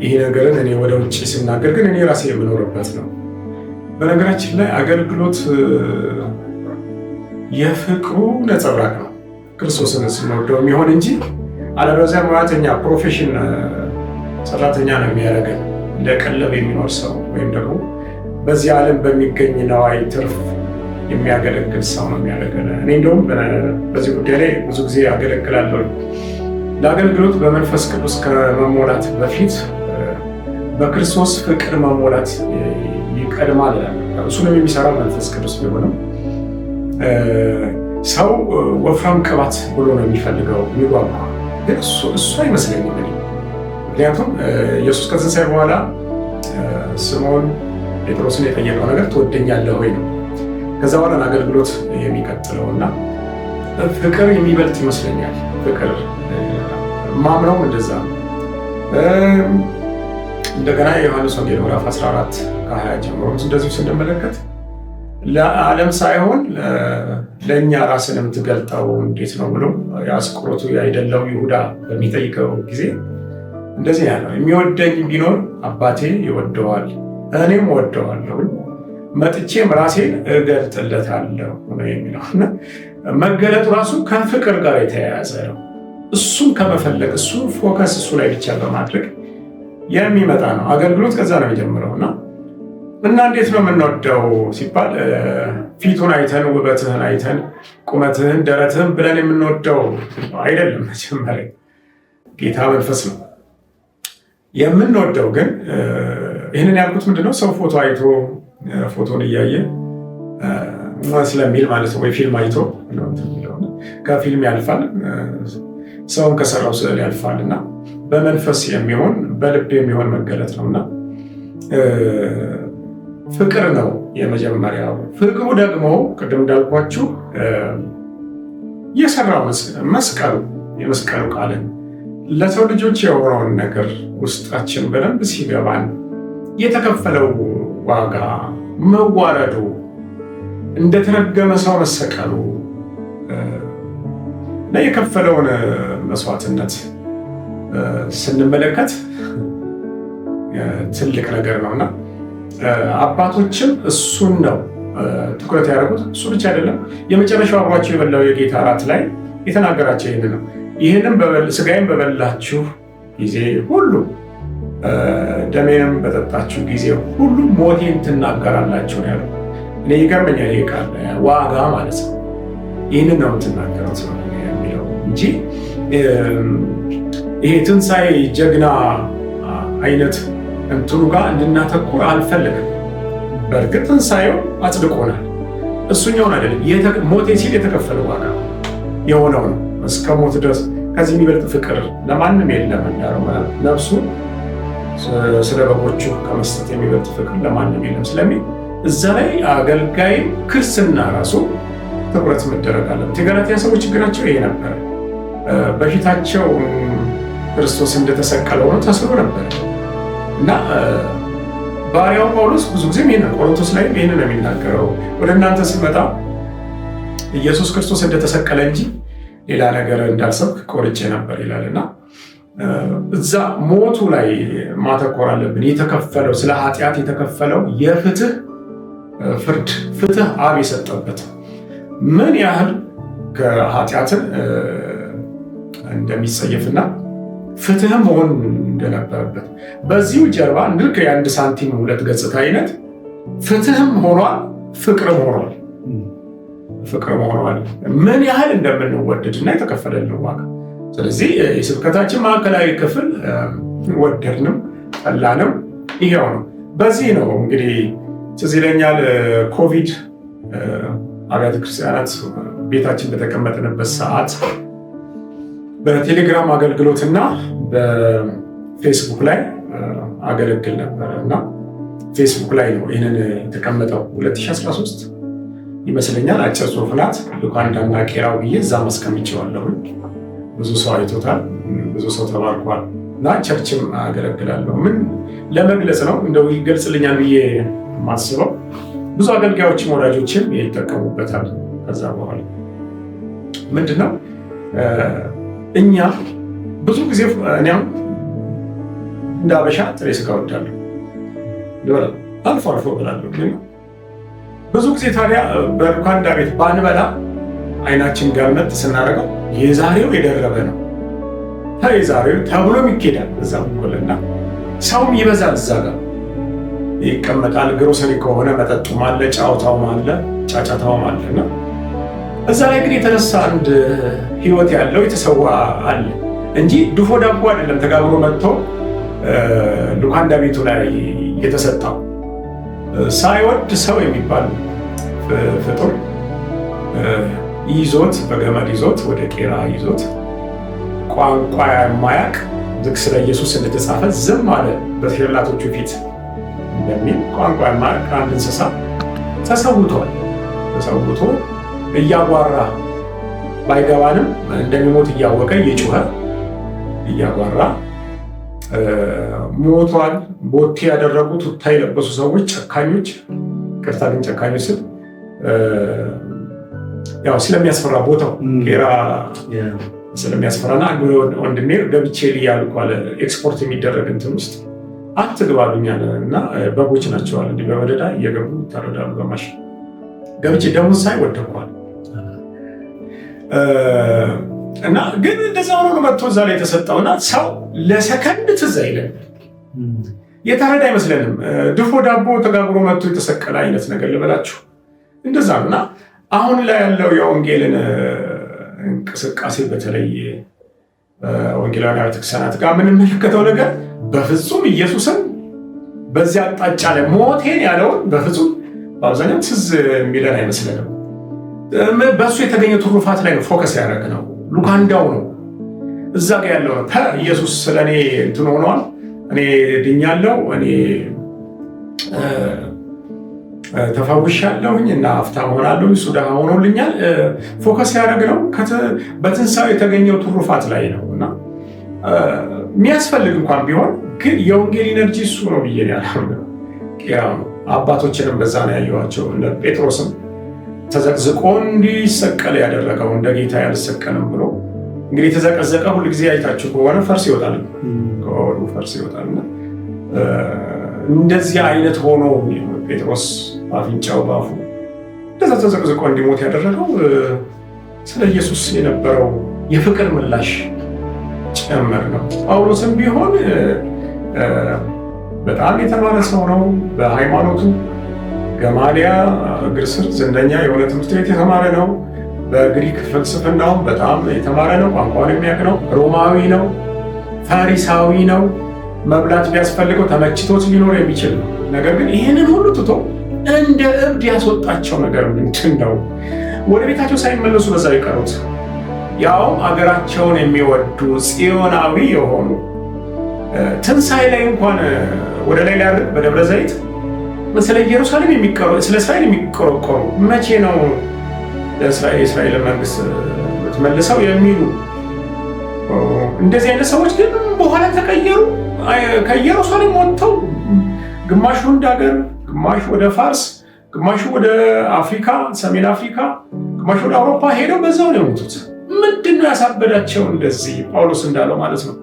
ይሄ ነገርን እኔ ወደ ውጭ ስናገር ግን እኔ ራሴ የምኖርበት ነው። በነገራችን ላይ አገልግሎት የፍቅሩ ነጸብራቅ ነው። ክርስቶስን ስንወደው የሚሆን እንጂ አለበለዚያ ሙያተኛ ፕሮፌሽን ሰራተኛ ነው የሚያደርገን። ለቀለብ የሚኖር ሰው ወይም ደግሞ በዚህ ዓለም በሚገኝ ነዋይ ትርፍ የሚያገለግል ሰው ነው የሚያደርገን። እኔ እንደውም በዚህ ጉዳይ ላይ ብዙ ጊዜ አገለግላለሁ። ለአገልግሎት በመንፈስ ቅዱስ ከመሞላት በፊት በክርስቶስ ፍቅር መሞላት ይቀድማል። እሱንም የሚሰራው መንፈስ ቅዱስ ቢሆንም ሰው ወፍራም ቅባት ብሎ ነው የሚፈልገው የሚጓጓ፣ ግን እሱ አይመስለኝም እኔ። ምክንያቱም ኢየሱስ ከትንሣኤ በኋላ ስምዖን ጴጥሮስን የጠየቀው ነገር ትወደኛለህ ወይ ነው። ከዛ በኋላ አገልግሎት የሚቀጥለው እና ፍቅር የሚበልጥ ይመስለኛል። ፍቅር ማምነውም እንደዛ ነው። እንደገና የዮሐንስ ወንጌል ምዕራፍ 14 ከ20 ጀምሮ እንደዚሁ ስንመለከት ለዓለም ሳይሆን ለእኛ ራስን የምትገልጠው እንዴት ነው ብሎ የአስቆሮቱ አይደለው ይሁዳ በሚጠይቀው ጊዜ እንደዚህ ያለው የሚወደኝ ቢኖር አባቴ ይወደዋል፣ እኔም ወደዋለሁ፣ መጥቼም ራሴን እገልጥለታለሁ ነው የሚለው። መገለጡ ራሱ ከፍቅር ጋር የተያያዘ ነው። እሱን ከመፈለግ እሱን ፎከስ እሱ ላይ ብቻ በማድረግ የሚመጣ ነው። አገልግሎት ከዛ ነው የሚጀምረው እና እንዴት ነው የምንወደው ሲባል ፊቱን አይተን ውበትህን አይተን ቁመትህን ደረትህን ብለን የምንወደው አይደለም። መጀመሪያ ጌታ መንፈስ ነው የምንወደው። ግን ይህንን ያልኩት ምንድነው ሰው ፎቶ አይቶ ፎቶን እያየ ስለሚል ማለት ነው፣ ወይ ፊልም አይቶ ከፊልም ያልፋል፣ ሰውን ከሰራው ስዕል ያልፋል እና በመንፈስ የሚሆን በልብ የሚሆን መገለጥ ነው እና ፍቅር ነው የመጀመሪያው። ፍቅሩ ደግሞ ቅድም እንዳልኳችሁ የሰራው መስቀሉ የመስቀሉ ቃልን ለሰው ልጆች የሆነውን ነገር ውስጣችን በደንብ ሲገባን የተከፈለው ዋጋ መዋረዱ፣ እንደተረገመ ሰው መሰቀሉ እና የከፈለውን መስዋዕትነት ስንመለከት ትልቅ ነገር ነውና አባቶችም እሱን ነው ትኩረት ያደረጉት። እሱ ብቻ አይደለም፣ የመጨረሻው አብሯቸው የበላው የጌታ እራት ላይ የተናገራቸው ይህን ነው። ይህንም ስጋዬን በበላችሁ ጊዜ ሁሉ ደሜንም በጠጣችሁ ጊዜ ሁሉ ሞቴን ትናገራላችሁ ነው ያለው። እኔ ይገርመኛል ይሄ ቃል ዋጋ ማለት ነው። ይህንን ነው የምትናገረው የሚለው እንጂ ይሄ ትንሣኤ ጀግና አይነት እንትኑ ጋር እንድናተኩር አልፈልግም። በእርግጥ ትንሣኤው አጽድቆናል፣ እሱኛውን አይደለም። ሞቴ ሲል የተከፈለ ዋጋ የሆነው ነው እስከ ሞት ድረስ። ከዚህ የሚበልጥ ፍቅር ለማንም የለም እንዳለው ነፍሱ ስለ በጎቹ ከመስጠት የሚበልጥ ፍቅር ለማንም የለም ስለሚል እዛ ላይ አገልጋይ ክርስትና ራሱ ትኩረት መደረግ አለበት። የገላትያ ሰዎች ችግራቸው ይሄ ነበር። በፊታቸው ክርስቶስ እንደተሰቀለ ሆኖ ተስሎ ነበር እና ባሪያው ጳውሎስ ብዙ ጊዜ ቆሮንቶስ ላይ ይህን ነው የሚናገረው። ወደ እናንተ ስመጣ ኢየሱስ ክርስቶስ እንደተሰቀለ እንጂ ሌላ ነገር እንዳልሰብክ ቆርጬ ነበር ይላልና እዛ ሞቱ ላይ ማተኮር አለብን። የተከፈለው ስለ ኃጢአት የተከፈለው የፍትህ ፍርድ ፍትህ አብ የሰጠበት ምን ያህል ከኃጢአትን እንደሚጸየፍና ፍትህም መሆን እንደነበረበት በዚሁ ጀርባ ልክ የአንድ ሳንቲም ሁለት ገጽታ አይነት ፍትህም ሆኗል፣ ፍቅርም ሆኗል። ፍቅርም ሆኗል ምን ያህል እንደምንወደድና የተከፈለልን ዋጋ። ስለዚህ የስብከታችን ማዕከላዊ ክፍል ወደድንም ጠላንም ይሄው ነው። በዚህ ነው እንግዲህ ትዝ ይለኛል ኮቪድ አብያተ ክርስቲያናት ቤታችን በተቀመጥንበት ሰዓት በቴሌግራም አገልግሎትና በፌስቡክ ላይ አገለግል ነበረ እና ፌስቡክ ላይ ነው ይህንን የተቀመጠው 2013 ይመስለኛል። አጭር ጽሑፍ ናት። ሉካንዳና ቄራው ብዬ እዛ ማስቀምጬዋለሁ። ብዙ ሰው አይቶታል፣ ብዙ ሰው ተባርኳል እና ቸርችም አገለግላለሁ። ምን ለመግለጽ ነው እንደው ይገልጽልኛል ብዬ ማስበው ብዙ አገልጋዮችም ወዳጆችም ይጠቀሙበታል። ከዛ በኋላ ምንድነው እኛ ብዙ ጊዜ እኔም እንደ አበሻ ጥሬ ስጋ እወዳለሁ፣ አልፎ አልፎ እበላለሁ። ብዙ ጊዜ ታዲያ በሉካንዳ ቤት ባንበላ አይናችን ጋልመጥ ስናደርገው የዛሬው የደረበ ነው የዛሬው ተብሎም ይኬዳል። እዛ በኩልና ሰውም ይበዛል፣ እዛ ጋር ይቀመጣል። ግሮሰሪ ከሆነ መጠጡም አለ፣ ጫወታውም አለ፣ ጫጫታውም አለና እዛ ላይ ግን የተነሳ አንድ ህይወት ያለው የተሰዋ አለ እንጂ ድፎ ዳቦ አይደለም ተጋብሮ መጥቶ ሉካንዳ ቤቱ ላይ የተሰጣው። ሳይወድ ሰው የሚባል ፍጡር ይዞት በገመድ ይዞት ወደ ቄራ ይዞት ቋንቋ የማያውቅ ልክ ስለ ኢየሱስ እንደተጻፈ ዝም አለ በሸላቶቹ ፊት እንደሚል ቋንቋ የማያውቅ አንድ እንስሳ ተሰውቷል። ተሰውቶ እያጓራ ባይገባንም እንደሚሞት እያወቀ እየጮኸ እያጓራ ሞቷል። ቦቴ ያደረጉ ቱታ የለበሱ ሰዎች ጨካኞች፣ ቅርታ ግን ጨካኞች ስል ያው ስለሚያስፈራ ቦታው ቄራ ስለሚያስፈራና አንዱ ወንድሜ ገብቼ ልያሉ ኳለ ኤክስፖርት የሚደረግ እንትን ውስጥ አትግባሉኛል እና በጎች ናቸዋል እንዲህ በመደዳ እየገቡ ይታረዳሉ። በማሽ ገብቼ ደሞ ሳይ ወደኳል እና ግን እንደዛ ሆኖ መጥቶ እዛ ላይ የተሰጠውና ሰው ለሰከንድ ትዝ አይለን የታረዳ አይመስለንም። ድፎ ዳቦ ተጋግሮ መጥቶ የተሰቀለ አይነት ነገር ልበላችሁ እንደዛ ነው። እና አሁን ላይ ያለው የወንጌልን እንቅስቃሴ በተለይ ወንጌላውያን ቤተክርስቲያናት ጋር የምንመለከተው ነገር በፍጹም ኢየሱስን በዚያ አቅጣጫ ላይ ሞቴን ያለውን በፍጹም በአብዛኛው ትዝ የሚለን አይመስለንም። በእሱ የተገኘ ትሩፋት ላይ ነው ፎከስ ያደረግ ነው። ሉካንዳው ነው እዛ ጋር ያለው ነው። ኢየሱስ ስለ እኔ እንትን ሆነዋል፣ እኔ ድኛለሁ፣ እኔ ተፈውሻለሁኝ እና ሀብታም ሆናለሁ፣ እሱ ድሃ ሆኖልኛል። ፎከስ ያደረግ ነው በትንሣኤው የተገኘው ትሩፋት ላይ ነው። እና የሚያስፈልግ እንኳን ቢሆን ግን የወንጌል ኢነርጂ እሱ ነው ብዬ ያለው ቄራው ነው። አባቶችንም በዛ ነው ያየኋቸው። ጴጥሮስም ተዘቅዝቆ እንዲሰቀል ያደረገው እንደ ጌታ ያልሰቀልም ብሎ እንግዲህ የተዘቀዘቀ ሁልጊዜ አይታችሁ ከሆነ ፈርስ ይወጣል፣ ከሆዱ ፈርስ ይወጣል። እንደዚህ አይነት ሆኖ ጴጥሮስ በአፍንጫው በአፉ እንደዛ ተዘቅዝቆ እንዲሞት ያደረገው ስለ ኢየሱስ የነበረው የፍቅር ምላሽ ጨመር ነው። ጳውሎስም ቢሆን በጣም የተማረ ሰው ነው በሃይማኖቱ። ገማሊያ እግር ስር ዝነኛ የሆነ ትምህርት ቤት የተማረ ነው። በግሪክ ፍልስፍናውም በጣም የተማረ ነው። ቋንቋውን የሚያውቅ ነው። ሮማዊ ነው። ፈሪሳዊ ነው። መብላት ቢያስፈልገው ተመችቶት ሊኖር የሚችል ነው። ነገር ግን ይህንን ሁሉ ትቶ እንደ እብድ ያስወጣቸው ነገር ምንድን ነው? ወደ ቤታቸው ሳይመለሱ በዛ የቀሩት ያው አገራቸውን የሚወዱ ጽዮናዊ የሆኑ ትንሣኤ ላይ እንኳን ወደ ላይ ሊያርግ በደብረ ዘይት ስለ ኢየሩሳሌም ስለ እስራኤል የሚቆረቆሩ መቼ ነው የእስራኤል መንግስት ትመልሰው የሚሉ እንደዚህ አይነት ሰዎች ግን በኋላ ተቀየሩ። ከኢየሩሳሌም ወጥተው ግማሹ እንደ ሀገር፣ ግማሹ ወደ ፋርስ፣ ግማሹ ወደ አፍሪካ፣ ሰሜን አፍሪካ፣ ግማሹ ወደ አውሮፓ ሄደው በዛው ነው የሞቱት። ምንድን ነው ያሳበዳቸው? እንደዚህ ጳውሎስ እንዳለው ማለት ነው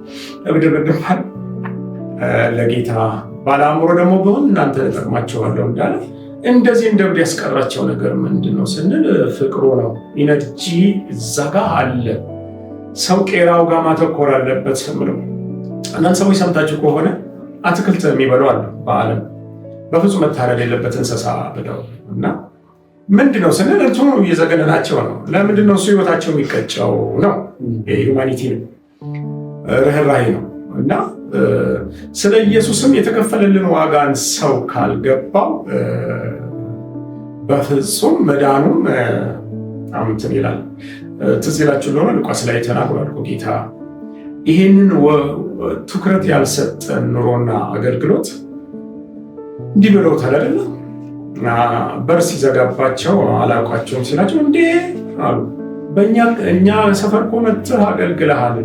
እብድ በግንባር ለጌታ ባለአእምሮ ደግሞ ቢሆን እናንተ እጠቅማቸዋለሁ እንዳለ እንደዚህ እንደ እብድ ያስቀራቸው ነገር ምንድን ነው ስንል ፍቅሩ ነው። ኢነርጂ እዛ ጋር አለ። ሰው ቄራው ጋር ማተኮር አለበት ምለው። አንዳንድ ሰዎች ሰምታችሁ ከሆነ አትክልት የሚበሉ አሉ በዓለም በፍጹም መታረድ የሌለበት እንስሳ ብለው እና ምንድን ነው ስንል እንትኑ እየዘገነናቸው ነው። ለምንድን ነው እሱ ህይወታቸው የሚቀጨው ነው? ሂውማኒቲ ነው፣ ርህራሄ ነው። እና ስለ ኢየሱስም የተከፈለልን ዋጋን ሰው ካልገባው በፍጹም መዳኑም እንትን ይላል። ትዝ ይላችሁ እንደሆነ ሉቃስ ላይ ተናግሯል ጌታ ይህንን ትኩረት ያልሰጠን ኑሮና አገልግሎት እንዲህ ብለውታል አይደለ? በር ሲዘጋባቸው አላውቃቸውም ሲላቸው እንዴ አሉ። እኛ ሰፈር እኮ መጥተህ አገልግለሃል፣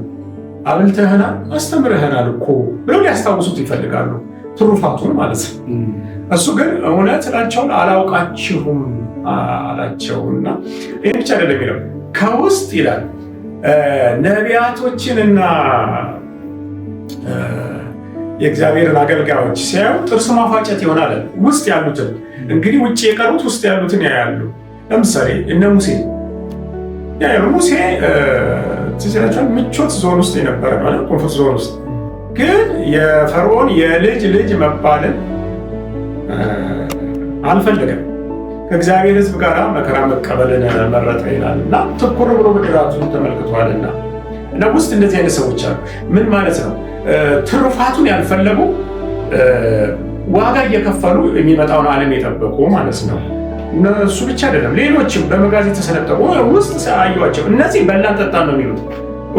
አብልተህናል፣ አስተምረህናል እኮ ብለው ሊያስታውሱት ይፈልጋሉ። ትሩፋቱን ማለት ነው። እሱ ግን እውነት እላቸውን አላውቃችሁም አላቸውና ይህ ብቻ አይደለም የሚለው ከውስጥ ይላል ነቢያቶችንና የእግዚአብሔርን አገልጋዮች ሲያዩ ጥርስ ማፋጨት ይሆናል። ውስጥ ያሉትን እንግዲህ ውጭ የቀሩት ውስጥ ያሉትን ያያሉ። ለምሳሌ እነ ሙሴ ሙሴ ትችላቸውን ምቾት ዞን ውስጥ የነበረ ማለት ኮንፈርት ዞን ውስጥ ግን የፈርዖን የልጅ ልጅ መባልን አልፈለገም። ከእግዚአብሔር ሕዝብ ጋር መከራ መቀበልን መረጠ ይላል እና ትኩር ብሎ ብድራቱን ተመልክቷልና እና ውስጥ እንደዚህ አይነት ሰዎች አሉ። ምን ማለት ነው? ትሩፋቱን ያልፈለጉ ዋጋ እየከፈሉ የሚመጣውን ዓለም የጠበቁ ማለት ነው። እነሱ ብቻ አይደለም፣ ሌሎችም በመጋዝ የተሰነጠቁ ውስጥ አዩዋቸው። እነዚህ በላን ጠጣን ነው የሚሉት፣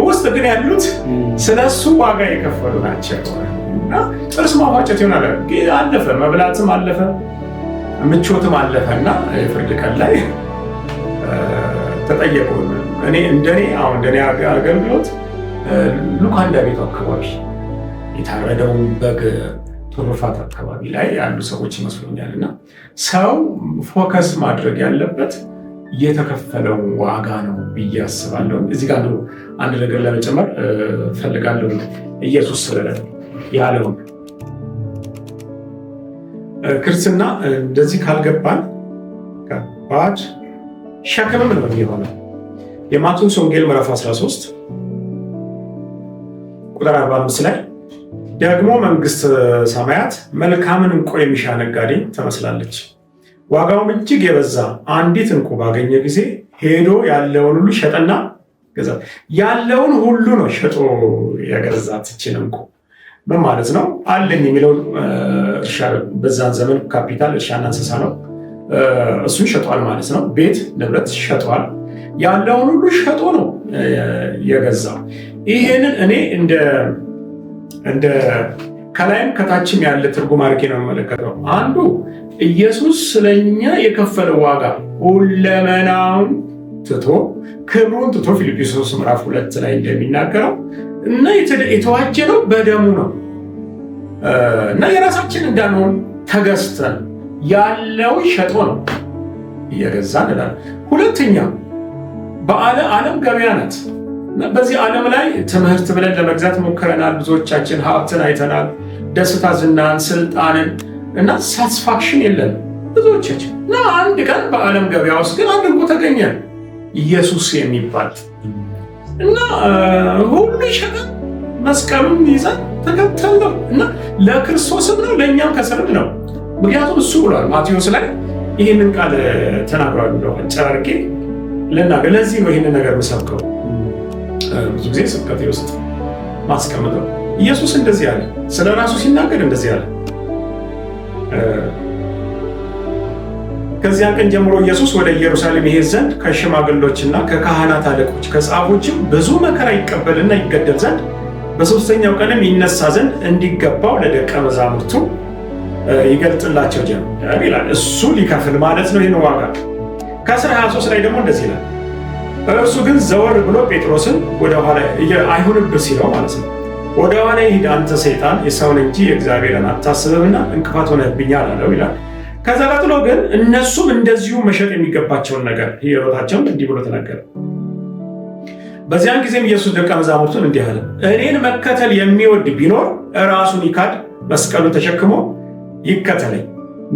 ውስጥ ግን ያሉት ስለሱ ዋጋ የከፈሉ ናቸው። እና ጥርስ ማፋጨት ይሆናል። አለፈ፣ መብላትም አለፈ፣ ምቾትም አለፈ እና የፍርድ ቀን ላይ ተጠየቁ። እንደኔ አገልግሎት ሉካንዳ ቤቱ አካባቢ የታረደውን በግ ትሩፋት አካባቢ ላይ ያሉ ሰዎች ይመስሉኛል። እና ሰው ፎከስ ማድረግ ያለበት የተከፈለው ዋጋ ነው ብዬ አስባለሁ። እዚህ ጋር አንድ ነገር ለመጨመር ፈልጋለሁ። ኢየሱስ ያለውን ክርስትና እንደዚህ ካልገባን ከባድ ሸክምም ነው የሚሆነው። የማቴዎስ ወንጌል ምዕራፍ 13 ቁጥር 45 ላይ ደግሞ መንግስት ሰማያት መልካምን ዕንቁ የሚሻ ነጋዴ ትመስላለች። ዋጋውም እጅግ የበዛ አንዲት ዕንቁ ባገኘ ጊዜ ሄዶ ያለውን ሁሉ ሸጠና ገዛት። ያለውን ሁሉ ነው ሸጦ የገዛት ይችን ዕንቁ። ምን ማለት ነው? አለኝ የሚለው እርሻ፣ በዛን ዘመን ካፒታል እርሻና እንስሳ ነው። እሱን ሸጧል ማለት ነው። ቤት ንብረት ሸጧል። ያለውን ሁሉ ሸጦ ነው የገዛው። ይሄንን እኔ እንደ ከላይም ከታችም ያለ ትርጉም አድርጌ ነው የምመለከተው። አንዱ ኢየሱስ ስለኛ የከፈለው ዋጋ ሁለመናውን ትቶ ክብሩን ትቶ ፊልጵስዩስ ምዕራፍ 2 ላይ እንደሚናገረው እና የተዋጀነው በደሙ ነው እና የራሳችን እንዳንሆን ተገዝተን ያለውን ሸጦ ነው እየገዛን እንላለን። ሁለተኛ ዓለም ገበያ ናት። በዚህ ዓለም ላይ ትምህርት ብለን ለመግዛት ሞክረናል። ብዙዎቻችን ሀብትን አይተናል፣ ደስታ፣ ዝናን፣ ስልጣንን እና ሳቲስፋክሽን የለን ብዙዎቻችን እና አንድ ቀን በዓለም ገበያ ውስጥ ግን አንድ ዕንቁ ተገኘ ኢየሱስ የሚባል እና ሁሉ ይሸጠን መስቀሉን ይዘን ተከተል ነው እና ለክርስቶስም ነው ለእኛም ከስርም ነው። ምክንያቱም እሱ ብሏል ማቴዎስ ላይ ይህንን ቃል ተናግሯል ብለው አጨራርቄ ልናገር። ለዚህ ነው ይህንን ነገር የምሰብከው ብዙ ጊዜ ስብከቴ ውስጥ ማስቀምጠው። ኢየሱስ እንደዚህ አለ፣ ስለ ራሱ ሲናገር እንደዚህ አለ። ከዚያን ቀን ጀምሮ ኢየሱስ ወደ ኢየሩሳሌም ይሄድ ዘንድ ከሽማግሎችና ከካህናት አለቆች ከጻፎችም ብዙ መከራ ይቀበልና ይገደል ዘንድ በሦስተኛው ቀንም ይነሳ ዘንድ እንዲገባው ለደቀ መዛሙርቱ ይገልጥላቸው ጀመር ይላል። እሱ ሊከፍል ማለት ነው ይህን ዋጋ። ከ10 23 ላይ ደግሞ እንደዚህ ይላል፣ እርሱ ግን ዘወር ብሎ ጴጥሮስን ወደኋላ አይሁንብህ ሲለው ማለት ነው ወደኋላ ሂድ አንተ ሰይጣን፣ የሰውን እንጂ የእግዚአብሔርን አታስብምና እንቅፋት ሆነብኛል አለው ይላል። ከዛ ቀጥሎ ግን እነሱም እንደዚሁ መሸጥ የሚገባቸውን ነገር ሕይወታቸውን እንዲህ ብሎ ተናገረ። በዚያን ጊዜም ኢየሱስ ደቀ መዛሙርቱን እንዲህ አለ፣ እኔን መከተል የሚወድ ቢኖር ራሱን ይካድ፣ መስቀሉን ተሸክሞ ይከተለኝ።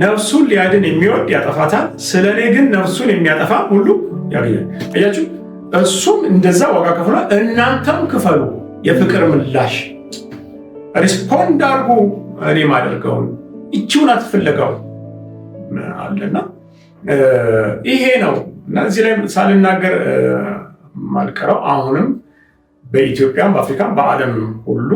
ነፍሱን ሊያድን የሚወድ ያጠፋታል፣ ስለ እኔ ግን ነፍሱን የሚያጠፋ ሁሉ ያገኛል። አያችሁ፣ እሱም እንደዛ ዋጋ ከፍሏል። እናንተም ክፈሉ። የፍቅር ምላሽ ሪስፖንድ አድርጉ። እኔ ማደርገውን እቺውን አትፍለጋው አለና ይሄ ነው እና እዚህ ላይ ሳልናገር ማልቀረው አሁንም በኢትዮጵያም በአፍሪካም በዓለም ሁሉ